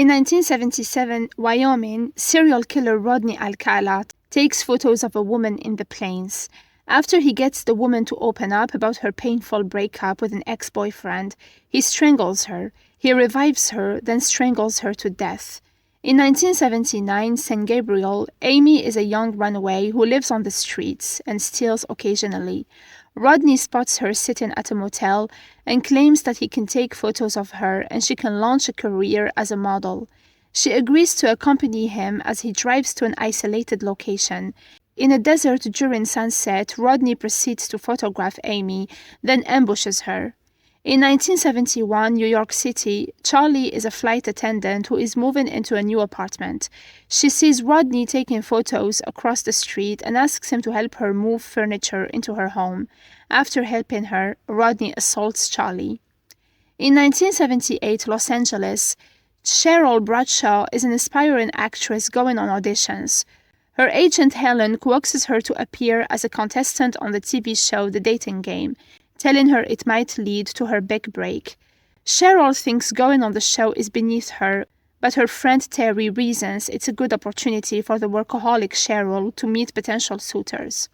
In 1977, Wyoming, serial killer Rodney Alcala takes photos of a woman in the plains. After he gets the woman to open up about her painful breakup with an ex-boyfriend, he strangles her. He revives her, then strangles her to death. In 1979, San Gabriel, Amy is a young runaway who lives on the streets and steals occasionally. Rodney spots her sitting at a motel and claims that he can take photos of her and she can launch a career as a model. She agrees to accompany him as he drives to an isolated location. In a desert during sunset, Rodney proceeds to photograph Amy, then ambushes her. In 1971, New York City, Charlie is a flight attendant who is moving into a new apartment. She sees Rodney taking photos across the street and asks him to help her move furniture into her home. After helping her, Rodney assaults Charlie. In 1978, Los Angeles, Cheryl Bradshaw is an aspiring actress going on auditions. Her agent Helen coaxes her to appear as a contestant on the TV show The Dating Game, telling her it might lead to her big break. Cheryl thinks going on the show is beneath her, but her friend Terry reasons it's a good opportunity for the workaholic Cheryl to meet potential suitors.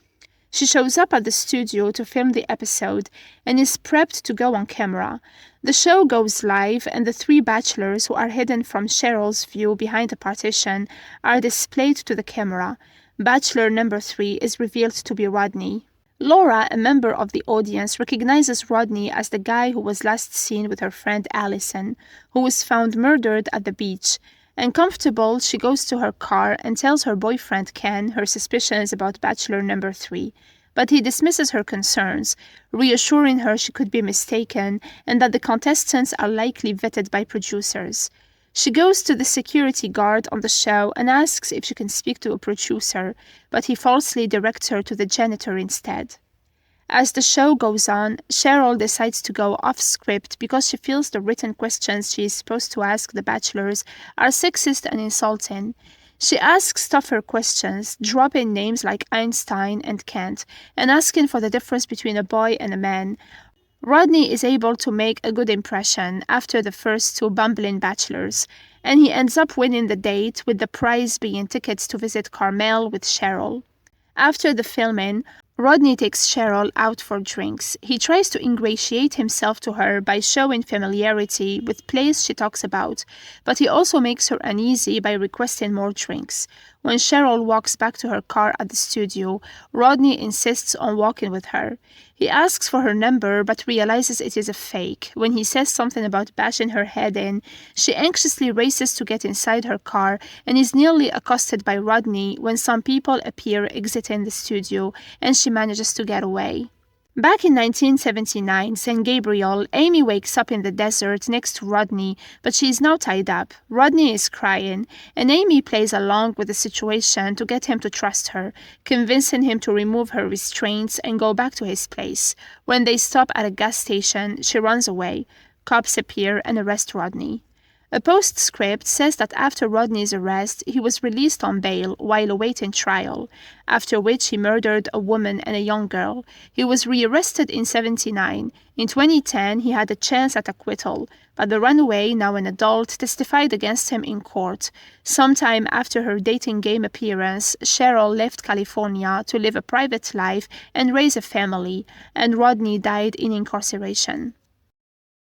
She shows up at the studio to film the episode and is prepped to go on camera. The show goes live and the three bachelors who are hidden from Cheryl's view behind a partition are displayed to the camera. Bachelor number 3 is revealed to be Rodney. Laura, a member of the audience, recognizes Rodney as the guy who was last seen with her friend Allison, who was found murdered at the beach. Uncomfortable, she goes to her car and tells her boyfriend Ken her suspicions about Bachelor number 3. But he dismisses her concerns, reassuring her she could be mistaken and that the contestants are likely vetted by producers. She goes to the security guard on the show and asks if she can speak to a producer, but he falsely directs her to the janitor instead. As the show goes on, Cheryl decides to go off-script because she feels the written questions she is supposed to ask the bachelors are sexist and insulting. She asks tougher questions, dropping names like Einstein and Kent, and asking for the difference between a boy and a man. Rodney is able to make a good impression after the first 2 bumbling bachelors, and he ends up winning the date, with the prize being tickets to visit Carmel with Cheryl. After the filming, Rodney takes Cheryl out for drinks. He tries to ingratiate himself to her by showing familiarity with plays she talks about, but he also makes her uneasy by requesting more drinks. When Cheryl walks back to her car at the studio, Rodney insists on walking with her. He asks for her number but realizes it is a fake. When he says something about bashing her head in, she anxiously races to get inside her car and is nearly accosted by Rodney when some people appear exiting the studio and she manages to get away. Back in 1979, San Gabriel, Amy wakes up in the desert next to Rodney, but she is now tied up. Rodney is crying, and Amy plays along with the situation to get him to trust her, convincing him to remove her restraints and go back to his place. When they stop at a gas station, she runs away. Cops appear and arrest Rodney. A postscript says that after Rodney's arrest, he was released on bail while awaiting trial, after which he murdered a woman and a young girl. He was rearrested in 1979. In 2010, he had a chance at acquittal, but the runaway, now an adult, testified against him in court. Sometime after her Dating Game appearance, Cheryl left California to live a private life and raise a family, and Rodney died in incarceration.